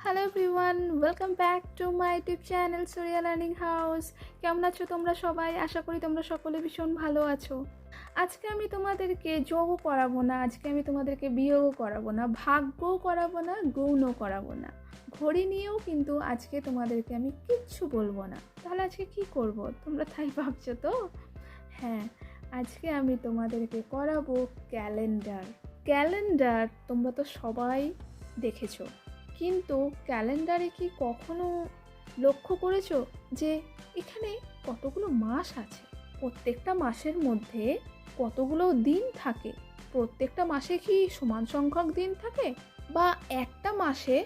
Hello everyone, welcome back to my YouTube channel Suriya learning house. কেমন আছো তোমরা সবাই? আশা করি তোমরা সকলে ভীষণ ভালো আছো। আজকে আমি তোমাদেরকে যোগও করাবো না, আজকে আমি তোমাদেরকে বিয়োগও করাবো না, ভাগ্যও করাবো না, গুণও করাবো না, ঘড়ি নিয়েও কিন্তু আজকে তোমাদেরকে আমি কিচ্ছু বলবো না। তাহলে আজকে কি করব তোমরা তাই ভাবছো তো? হ্যাঁ, আজকে আমি তোমাদেরকে করাবো ক্যালেন্ডার। ক্যালেন্ডার তোমরা তো সবাই দেখেছো, কিন্তু ক্যালেন্ডারে কি কখনো লক্ষ্য করেছো যে এখানে কতগুলো মাস আছে, প্রত্যেকটা মাসের মধ্যে কতগুলো দিন থাকে? প্রত্যেকটা মাসে কি সমান সংখ্যক দিন থাকে? বা একটা মাসে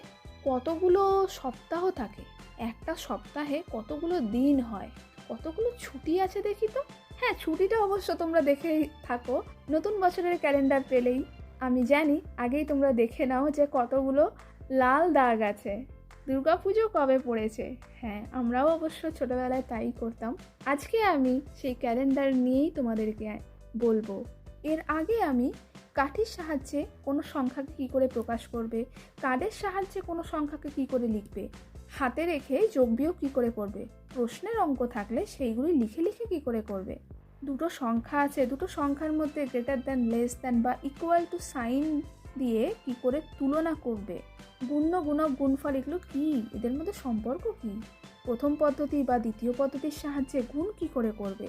কতগুলো সপ্তাহ থাকে? একটা সপ্তাহে কতগুলো দিন হয়? কতগুলো ছুটি আছে দেখি তো। হ্যাঁ, ছুটিটা অবশ্য তোমরা দেখেই থাকো, নতুন বছরের ক্যালেন্ডার পেলেই আমি জানি আগেই তোমরা দেখে নাও যে কতগুলো লাল দাগ আছে, দুর্গাপুজো কবে পড়েছে। হ্যাঁ, আমরাও অবশ্য ছোটোবেলায় তাই করতাম। আজকে আমি সেই ক্যালেন্ডার নিয়েই তোমাদেরকে বলবো। এর আগে আমি কাঠির সাহায্যে কোনো সংখ্যাকে কী করে প্রকাশ করবে, কার্ডের সাহায্যে কোনো সংখ্যাকে কী করে লিখবে, হাতে রেখে যোগ বিয়োগ কী করে করবে, প্রশ্নের অঙ্ক থাকলে সেইগুলি লিখে লিখে কী করে করবে, দুটো সংখ্যা আছে, দুটো সংখ্যার মধ্যে গ্রেটার দ্যান, লেস দ্যান বা ইকুয়াল টু সাইন দিয়ে কি করে তুলনা করবে, গুণ্য, গুণক, গুণফল এগুলো কি, এদের মধ্যে সম্পর্ক কি, প্রথম পদ্ধতি বা দ্বিতীয় পদ্ধতির সাহায্যে গুণ কি করে করবে,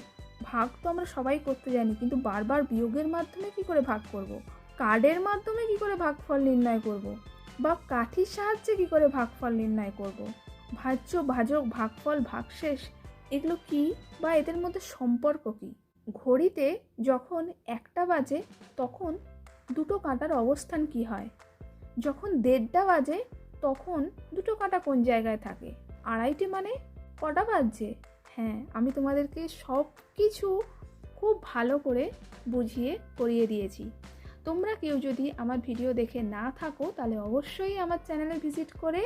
ভাগ তো আমরা সবাই করতে জানি, কিন্তু বারবার বিয়োগের মাধ্যমে কি করে ভাগ করব, কার্ডের মাধ্যমে কি করে ভাগফল নির্ণয় করব, বা কাঠির সাহায্যে কি করে ভাগফল নির্ণয় করব, ভাজ্য, ভাজক, ভাগফল, ভাগশেষ এগুলো কি বা এদের মধ্যে সম্পর্ক কি, ঘড়িতে যখন 1টা বাজে তখন দুটো কাঁটার অবস্থান কি হয়, যখন 1:30টা বাজে তখন দুটো কাঁটা কোন জায়গায় থাকে, 2:30 মানে কটা বাজছে। হ্যাঁ, আমি তোমাদেরকে সব কিছু খুব ভালো করে বুঝিয়ে করিয়ে দিয়েছি। তোমরা কেউ যদি আমার ভিডিও দেখে না থাকো তাহলে অবশ্যই আমার চ্যানেলে ভিজিট করে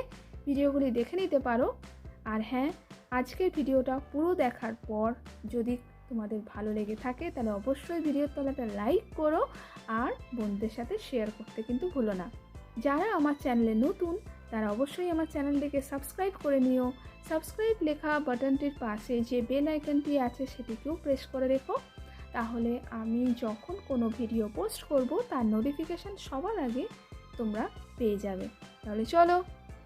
ভিডিওগুলি দেখে নিতে পারো। আর হ্যাঁ, আজকের ভিডিওটা পুরো দেখার পর যদি তোমাদের ভালো লেগে থাকে তাহলে অবশ্যই ভিডিওর তলাটা লাইক করো আর বন্ধুদের সাথে শেয়ার করতে কিন্তু ভুলো না। যারা আমার চ্যানেলে নতুন তারা অবশ্যই আমার চ্যানেলটিকে সাবস্ক্রাইব করে নিও। সাবস্ক্রাইব লেখা বাটনটির পাশে যে বেল আইকনটি আছে সেটিকেও প্রেস করে রেখো, তাহলে আমি যখন কোনো ভিডিও পোস্ট করব তার নোটিফিকেশান সবার আগে তোমরা পেয়ে যাবে। তাহলে চলো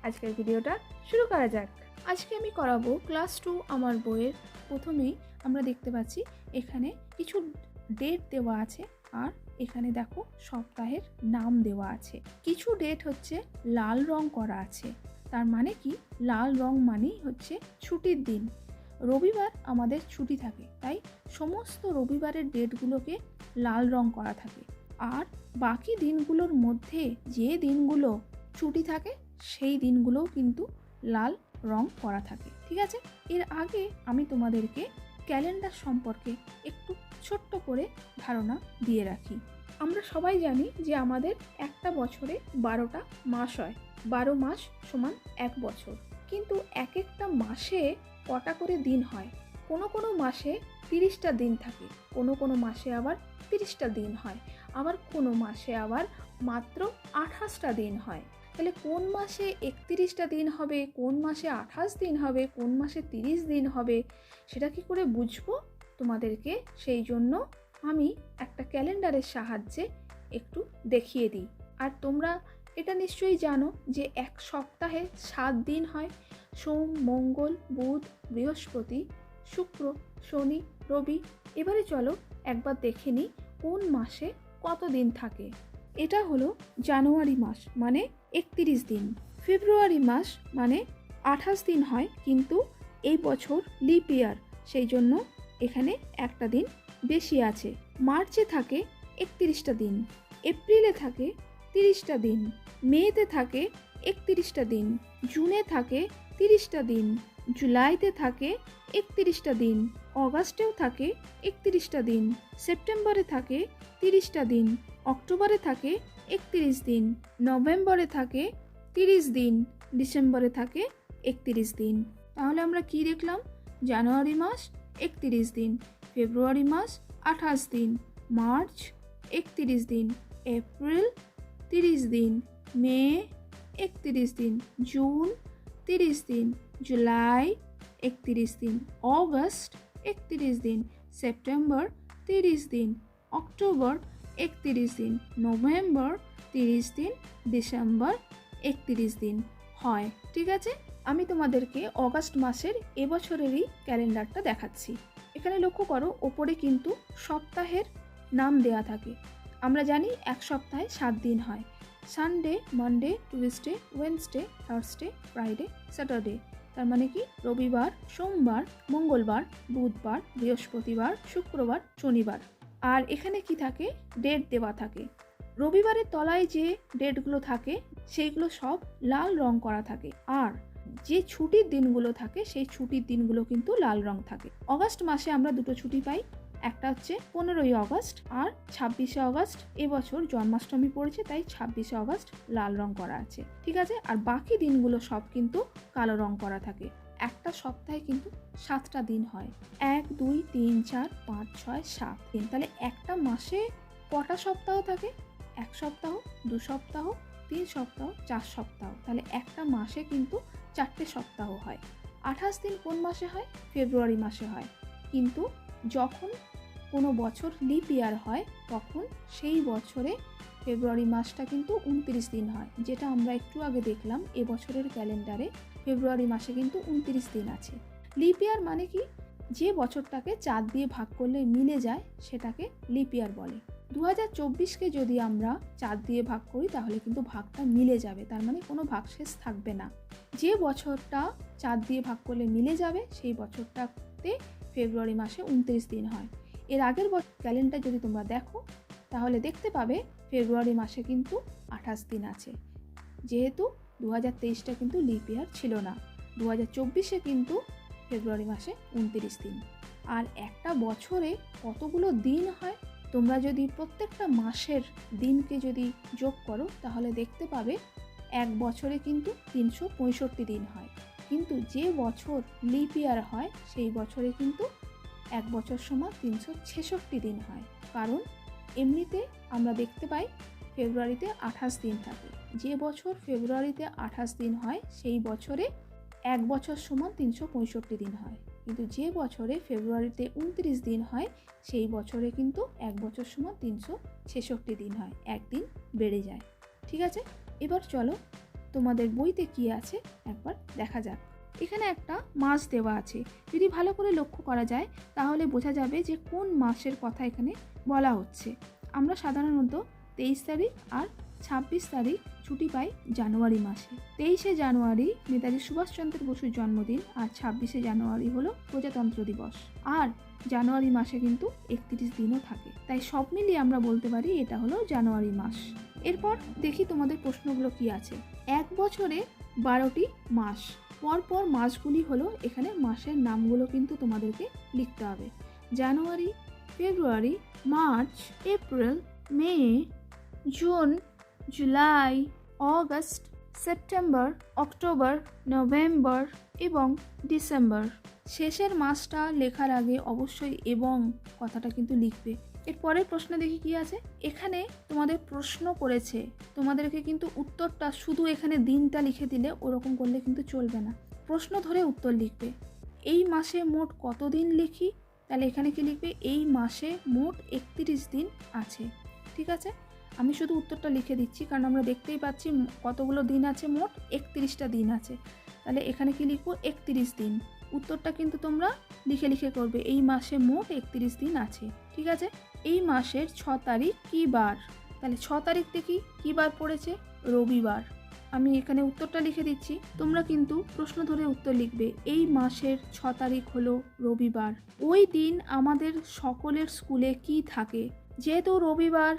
আজকের ভিডিওটা শুরু করা যাক। আজকে আমি করাবো ক্লাস 2 আমার বইয়ের। প্রথমেই আমরা দেখতে পাচ্ছি এখানে কিছু ডেট দেওয়া আছে, আর এখানে দেখো সপ্তাহের নাম দেওয়া আছে। কিছু ডেট হচ্ছে লাল রং করা আছে, তার মানে কি, লাল রং মানেই হচ্ছে ছুটির দিন। রবিবার আমাদের ছুটি থাকে, তাই সমস্ত রবিবারের ডেটগুলোকে লাল রং করা থাকে। আর বাকি দিনগুলোর মধ্যে যে দিনগুলো ছুটি থাকে সেই দিনগুলোও কিন্তু লাল রং করা থাকে, ঠিক আছে। এর আগে আমি তোমাদেরকে ক্যালেন্ডার সম্পর্কে একটু ছোট্ট করে ধারণা দিয়ে রাখি। আমরা সবাই জানি যে আমাদের একটা বছরে 12টা মাস হয়, 12 মাস সমান 1 বছর। কিন্তু এক একটা মাসে কটা করে দিন হয়? কোনো কোনো মাসে 30টা দিন থাকে, কোনো কোনো মাসে আবার 30টা দিন হয়, আবার কোনো মাসে আবার মাত্র 28টা দিন হয়। তাহলে কোন মাসে 31টা দিন হবে, কোন মাসে 28 দিন হবে, কোন মাসে 30 দিন হবে, সেটা কি করে বুঝবো তোমাদেরকে? সেই জন্য আমি একটা ক্যালেন্ডারের সাহায্যে একটু দেখিয়ে দিই। আর তোমরা এটা নিশ্চয়ই জানো যে এক সপ্তাহে 7 দিন হয়, সোম, মঙ্গল, বুধ, বৃহস্পতি, শুক্র, শনি, রবি। এবারে চলো একবার দেখে নিই কোন মাসে কত দিন থাকে। এটা হলো জানুয়ারি মাস, মানে 31 দিন। ফেব্রুয়ারি মাস মানে 28 দিন হয়, কিন্তু এই বছর লিপ ইয়ার, সেই জন্য এখানে একটা দিন বেশি আছে। মার্চে থাকে 31টা দিন, এপ্রিলে থাকে 30টা দিন, মেতে থাকে 31টা দিন, জুনে থাকে 30টা দিন, জুলাইতে থাকে 31টা দিন, অগাস্টেও থাকে 31টা দিন, সেপ্টেম্বরে থাকে 30টা দিন, অক্টোবরে থাকে 31 দিন, নভেম্বরে থাকে 30 দিন, ডিসেম্বরে থাকে 31 দিন। তাহলে আমরা কি দেখলাম? জানুয়ারি মাস 31 দিন, ফেব্রুয়ারি মাস 28 দিন, মার্চ 31 দিন, এপ্রিল 30 দিন, মে 31 দিন, জুন 30 দিন, জুলাই 31 দিন, অগস্ট 31 দিন, সেপ্টেম্বর 30 দিন, অক্টোবর 31 দিন, নভেম্বর 30 দিন, ডিসেম্বর 31 দিন হয়। ঠিক আছে, আমি তোমাদেরকে অগাস্ট মাসের এবছরেরই ক্যালেন্ডারটা দেখাচ্ছি। এখানে লক্ষ্য করো, ওপরে কিন্তু সপ্তাহের নাম দেয়া থাকে। আমরা জানি এক সপ্তাহে 7 দিন হয়, Sunday, Monday, Tuesday, Wednesday, Thursday, Friday, Saturday. তার মানে কি রবিবার, সোমবার, মঙ্গলবার, বুধবার, বৃহস্পতিবার, শুক্রবার, শনিবার। আর এখানে কি থাকে, ডেট দেওয়া থাকে। রবিবারের তলায় যে ডেটগুলো থাকে সেইগুলো সব লাল রং করা থাকে, আর যে ছুটির দিনগুলো থাকে সেই ছুটির দিনগুলো কিন্তু লাল রং থাকে। অগাস্ট মাসে আমরা দুটো ছুটি পাই, একটা হচ্ছে 15ই অগস্ট আর 26শে অগস্ট। এবছর জন্মাষ্টমী পড়েছে, তাই 26শে অগস্ট লাল রং করা আছে। ঠিক আছে, আর বাকি দিনগুলো সব কিন্তু কালো রং করা থাকে। একটা সপ্তাহে কিন্তু 7টা দিন হয়, 1 2 3 4 5 6 7 দিন। তাহলে একটা মাসে কটা সপ্তাহ থাকে? 1 সপ্তাহ, 2 সপ্তাহ, 3 সপ্তাহ, 4 সপ্তাহ। তাহলে একটা মাসে কিন্তু 4টে সপ্তাহ হয়। 28 দিন কোন মাসে হয়? ফেব্রুয়ারি মাসে হয়। কিন্তু যখন কোনো বছর লিপ ইয়ার হয় তখন সেই বছরে ফেব্রুয়ারি মাসটা কিন্তু 29 দিন হয়, যেটা আমরা একটু আগে দেখলাম এবছরের ক্যালেন্ডারে ফেব্রুয়ারি মাসে কিন্তু 29 দিন আছে। লিপ ইয়ার মানে কি? যে বছরটাকে 4 দিয়ে ভাগ করলে মিলে যায় সেটাকে লিপ ইয়ার বলে। 2024কে যদি আমরা 4 দিয়ে ভাগ করি তাহলে কিন্তু ভাগটা মিলে যাবে, তার মানে কোনো ভাগশেষ থাকবে না। যে বছরটা 4 দিয়ে ভাগ করলে মিলে যাবে সেই বছরটাতে ফেব্রুয়ারি মাসে 29 দিন হয়। এর আগের বছর ক্যালেন্ডার যদি তোমরা দেখো তাহলে দেখতে পাবে ফেব্রুয়ারি মাসে কিন্তু 28 দিন আছে, যেহেতু 2023টা কিন্তু লিপ ইয়ার ছিল না। 2024-এ কিন্তু ফেব্রুয়ারি মাসে 29 দিন। আর একটা বছরে কতগুলো দিন হয়? তোমরা যদি প্রত্যেকটা মাসের দিনকে যদি যোগ করো তাহলে দেখতে পাবে এক বছরে কিন্তু 365 দিন হয়। কিন্তু যে বছর লিপ ইয়ার হয় সেই বছরে কিন্তু এক বছর সমান 366 দিন হয়। কারণ এমনিতে আমরা দেখতে পাই ফেব্রুয়ারিতে 28 দিন থাকে। যে বছর ফেব্রুয়ারিতে 28 দিন হয় সেই বছরে এক বছর সমান 365 দিন হয়। কিন্তু যে বছরে ফেব্রুয়ারিতে 29 দিন হয় সেই বছরে কিন্তু এক বছর সমান 366 দিন হয়, একদিন বেড়ে যায়। ঠিক আছে, এবার চলো তোমাদের বইতে কি আছে একবার দেখা যাক। এখানে একটা মাস দেওয়া আছে, যদি ভালো করে লক্ষ্য করা যায় তাহলে বোঝা যাবে যে কোন মাসের কথা এখানে বলা হচ্ছে। আমরা সাধারণত 23 তারিখ আর 26 তারিখ ছুটি পাই জানুয়ারি মাসে। 23শে জানুয়ারি নেতাজি সুভাষচন্দ্র বসুর জন্মদিন আর 26শে জানুয়ারি হলো প্রজাতন্ত্র দিবস। আর জানুয়ারি মাসে কিন্তু 31 দিনও থাকে, তাই সব মিলিয়ে আমরা বলতে পারি এটা হলো জানুয়ারি মাস। এরপর দেখি তোমাদের প্রশ্নগুলো কি আছে। এক বছরে 12টি মাস, পরপর মাসগুলি হলো, এখানে মাসের নামগুলো কিন্তু তোমাদেরকে লিখতে হবে। January, February, March, April, May, June, July, August, September, October, November এবং ডিসেম্বর। শেষের মাসটা লেখার আগে অবশ্যই এবং কথাটা কিন্তু লিখবে। এর পরের প্রশ্ন দেখি কি আছে। এখানে তোমাদের প্রশ্ন করেছে, তোমাদেরকে কিন্তু উত্তরটা শুধু এখানে দিনটা লিখে দিলে ওরকম করলে কিন্তু চলবে না, প্রশ্ন ধরে উত্তর লিখবে। এই মাসে মোট কত দিন লিখি? তাহলে এখানে কি লিখবে? এই মাসে মোট 31 দিন আছে। ঠিক আছে, আমি শুধু উত্তরটা লিখে দিচ্ছি কারণ আমরা দেখতেই পাচ্ছি কতগুলো দিন আছে, মোট 31টা দিন আছে। তাহলে এখানে কি লিখবো? 31 দিন। উত্তরটা কিন্তু তোমরা লিখে লিখে করবে, এই মাসে মোট 31 দিন আছে। ঠিক আছে, এই মাসের 6 তারিখ কি বার? তাহলে 6 তারিখ দেখি কি বার পড়েছে? রবিবার। আমি এখানে উত্তরটা লিখে দিচ্ছি, তোমরা কিন্তু প্রশ্ন ধরে উত্তর লিখবে। এই মাসের 6 তারিখ হলো রবিবার। ওই দিন আমাদের সকলের স্কুলে কি থাকে? যেহেতু রবিবার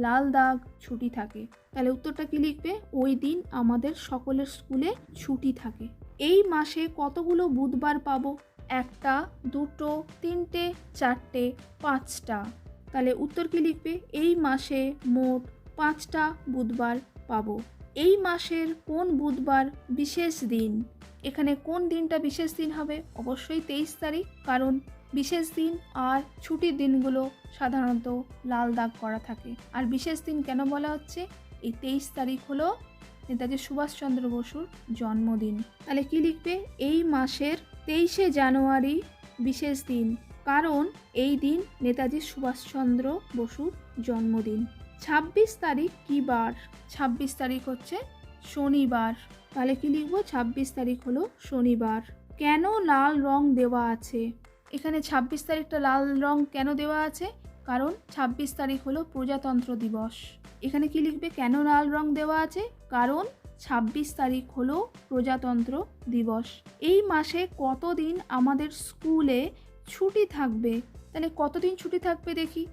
লাল দাগ, ছুটি থাকে, তাহলে উত্তরটা কি লিখবে? ওই দিন আমাদের সকলের স্কুলে ছুটি থাকে। এই মাসে কতগুলো বুধবার পাবো? 1টা, 2টো, 3টে, 4টে, 5টা। তাহলে উত্তর কি লিখবে? এই মাসে মোট 5টা বুধবার পাবো। এই মাসের কোন বুধবার বিশেষ দিন? এখানে কোন দিনটা বিশেষ দিন হবে? অবশ্যই 23 তারিখ, কারণ বিশেষ দিন আর ছুটির দিনগুলো সাধারণত লাল দাগ করা থাকে। আর বিশেষ দিন কেন বলা হচ্ছে? এই 23 তারিখ হলো নেতাজি সুভাষচন্দ্র বসুর জন্মদিন। তাহলে কি লিখবে? এই মাসের 23শে জানুয়ারি বিশেষ দিন, কারণ এই দিন নেতাজি সুভাষচন্দ্র বসুর জন্মদিন। 26 তারিখ কি বার? 26 তারিখ হচ্ছে শনিবার। তাহলে কি লিখবো? 26 তারিখ হলো শনিবার। কেন লাল রং দেওয়া আছে? এখানে 26 তারিখটা লাল রং কেন দেওয়া আছে? কারণ 26 তারিখ হলো প্রজাতন্ত্র দিবস। এখানে কি লিখবে? কেন লাল রং দেওয়া আছে? কারণ 26 তারিখ হলো প্রজাতন্ত্র দিবস। এই মাসে কতদিন আমাদের স্কুলে ছুটি থাকবে? তাহলে কতদিন ছুটি থাকবে দেখি।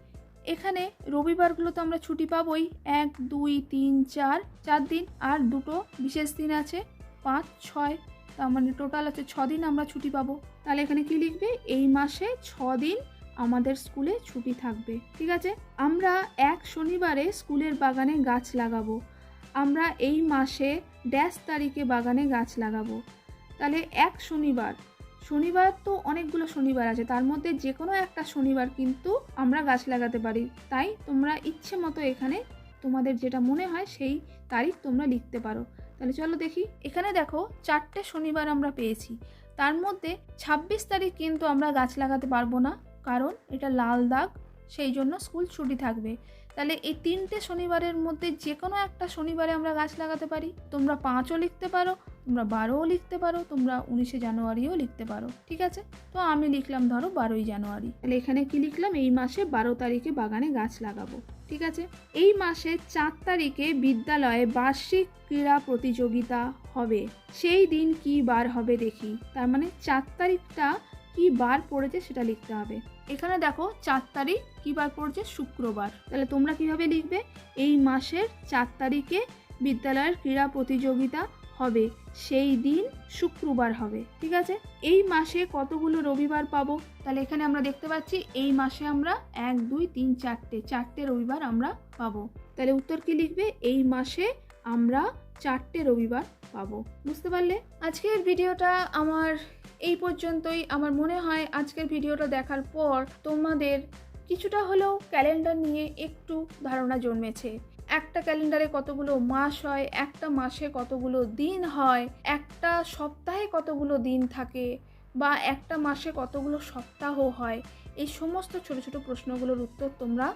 এখানে রবিবারগুলো তো আমরা ছুটি পাবোই, 1 2 3 4 4 দিন, আর দুটো বিশেষ দিন আছে 5 6, তার মানে টোটাল আছে 6 দিন আমরা ছুটি পাবো। তাহলে এখানে কি লিখবে? এই মাসে 6 দিন আমাদের স্কুলে ছুটি থাকবে। ঠিক আছে। আমরা এক শনিবারে স্কুলের বাগানে গাছ লাগাবো। আমরা এই মাসে ড্যাশ তারিখে বাগানে গাছ লাগাবো। তাহলে এক শনিবার, শনিবার তো অনেকগুলো শনিবার আছে, তার মধ্যে যে কোনো একটা শনিবার কিন্তু আমরা গাছ লাগাতে পারি। তাই তোমরা ইচ্ছে মতো এখানে তোমাদের যেটা মনে হয় সেই তারিখ তোমরা লিখতে পারো। তাহলে চলো দেখি। এখানে দেখো 4টে শনিবার আমরা পেয়েছি, তার মধ্যে 26 তারিখ কিন্তু আমরা গাছ লাগাতে পারবো না, কারণ এটা লাল দাগ, সেই জন্য স্কুল ছুটি থাকবে। তাহলে এই 3টে শনিবারের মধ্যে যে কোনো একটা শনিবারে আমরা গাছ লাগাতে পারি। তোমরা 5ও লিখতে পারো, তোমরা 12ও লিখতে পারো, তোমরা 19শে জানুয়ারিও লিখতে পারো। ঠিক আছে। তো আমি লিখলাম ধরো 12ই জানুয়ারি। তাহলে এখানে কি লিখলাম? এই মাসে 12 তারিখে বাগানে গাছ লাগাবো। ঠিক আছে। এই মাসে 4 তারিখে বিদ্যালয়ে বার্ষিক ক্রীড়া প্রতিযোগিতা হবে। সেই দিন কি বার হবে দেখি। তার মানে 4 তারিখটা কি বার পড়েছে সেটা লিখতে হবে। এখানে দেখো 4 তারিখ কি বার পড়ছে? শুক্রবার। তাহলে তোমরা কিভাবে লিখবে? এই মাসের 4 তারিখে বিদ্যালয়ের ক্রীড়া প্রতিযোগিতা হবে, সেই দিন শুক্রবার হবে। ঠিক আছে। এই মাসে কতগুলো রবিবার পাবো? তাহলে এখানে আমরা দেখতে পাচ্ছি এই মাসে আমরা 1 2 3 4টে রবিবার আমরা পাবো। তাহলে উত্তর কি লিখবে? এই মাসে আমরা 4টে রবিবার পাবো। বুঝতে পারলে? আজকের ভিডিওটা আমার এই পর্যন্তই। আমার মনে হয় আজকের ভিডিওটা দেখার পর তোমাদের কিছুটা হলেও ক্যালেন্ডার নিয়ে একটু ধারণা জন্মেছে। একটা ক্যালেন্ডারে কতগুলো মাস হয়, একটা মাসে কতগুলো দিন হয়, একটা সপ্তাহে কতগুলো দিন থাকে, বা একটা মাসে কতগুলো সপ্তাহ হয়, এই সমস্ত ছোট ছোট প্রশ্নগুলোর উত্তর তোমরা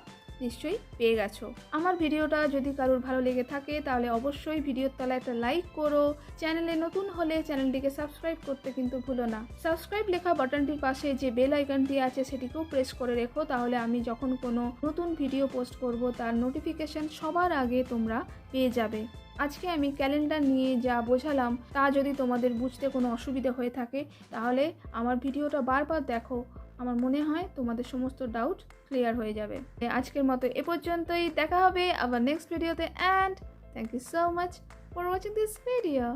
নিশ্চয়ই পেয়ে গেছো। আমার ভিডিওটা যদি কারোর ভালো লেগে থাকে তাহলে অবশ্যই ভিডিওর তলায় একটা লাইক করো। চ্যানেলে নতুন হলে চ্যানেলটিকে সাবস্ক্রাইব করতে কিন্তু ভুলো না। সাবস্ক্রাইব লেখা বাটনটির পাশে যে বেল আইকনটি আছে সেটিকেও প্রেস করে রেখো, তাহলে আমি যখন কোনো নতুন ভিডিও পোস্ট করব তার নোটিফিকেশন সবার আগে তোমরা পেয়ে যাবে। আজকে আমি ক্যালেন্ডার নিয়ে যা বোঝালাম তা যদি তোমাদের বুঝতে কোনো অসুবিধা হয়ে থাকে তাহলে আমার ভিডিওটা বারবার দেখো, আমার মনে হয় তোমাদের সমস্ত ডাউট ক্লিয়ার হয়ে যাবে। আজকের মতো এ পর্যন্তই। দেখা হবে আবার নেক্সট ভিডিওতে, and thank you so much for watching this video.